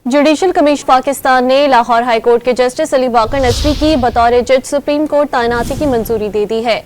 Judicial commission Pakistan ने Lahore high court के justice Ali बाकर नजवी की बतौर जज सुप्रीम कोर्ट तैनाती की मंजूरी दे दी है।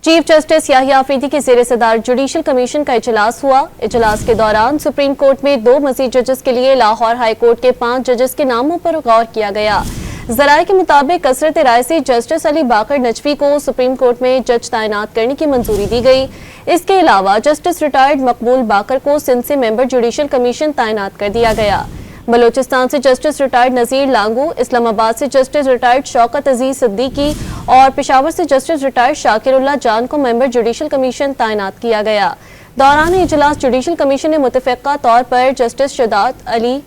चीफ जस्टिस याहिया अफरीदी के ज़ेर सदार जुडिशल कमीशन का इजलास हुआ। इजलास के दौरान सुप्रीम कोर्ट में 2 मज़ीद जजेस के लिए लाहौर हाई कोर्ट के 5 जजेस के नामों पर गौर किया गया। ज़राए के मुताबिक कसरत राय से जस्टिस अली बाकर नजवी को सुप्रीम कोर्ट में जज तैनात करने की मंजूरी दी गई। इसके अलावा जस्टिस रिटायर्ड मकबूल बाकर को सिंध से मेंबर जुडिशल कमीशन तैनात कर दिया गया। बलोचिस्तान से जस्टिस रिटायर्ड नज़ीर लांगू, इस्लामाबाद से जस्टिस रिटायर्ड शौकत अजीज सिद्दीकी और पेशावर से जस्टिस रिटायर्ड शाकिरुल्लाह जान को मेंबर जुडिशल कमीशन तैनात किया गया। दौरान इजलास जुडिशल कमीशन ने मुतफ़िक़ा तौर पर जस्टिस शदात अली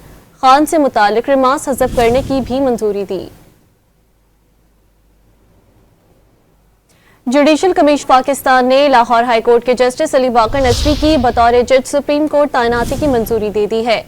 खान से मुतालिक रिमार्क्स हज़फ करने की भी मंजूरी दी। जुडिशल कमीशन पाकिस्तान ने लाहौर हाई कोर्ट के जस्टिस अली बाकर नजवी की बतौर जज सुप्रीम कोर्ट तैनाती की मंजूरी दे दी है।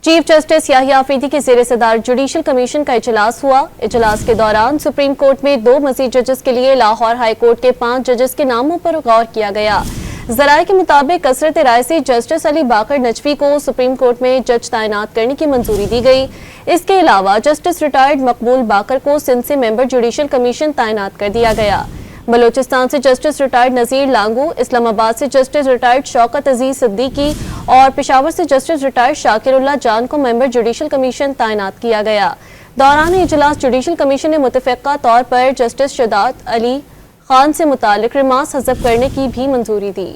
चीफ जस्टिस याहिया अफरीदी के ज़ेर सदार जुडिशल कमीशन का इजलास हुआ। इजलास के दौरान सुप्रीम कोर्ट में 2 मज़ीद जजेस के लिए लाहौर हाई कोर्ट के 5 जजेस के नामों पर गौर किया गया। ज़राए के मुताबिक कसरत राय से जस्टिस अली बाकर नजवी को सुप्रीम कोर्ट में जज तैनात करने की मंजूरी दी गई। इसके अलावा जस्टिस रिटायर्ड मकबूल बाकर को सिंध से मेंबर जुडिशल कमीशन तैनात कर दिया गया। बलोचिस्तान से जस्टिस रिटायर्ड नज़ीर लांगू, इस्लामाबाद से जस्टिस रिटायर्ड शौकत अजीज सिद्दीकी और पेशावर से जस्टिस रिटायर्ड शाकिरुल्लाह जान को मेंबर जुडिशल कमीशन तैनात किया गया। दौरान इजलास जुडिशल कमीशन ने मुतफ़िक़ा तौर पर जस्टिस शदात अली खान से मुतालिक रिमार्क्स हज़फ करने की भी मंजूरी दी।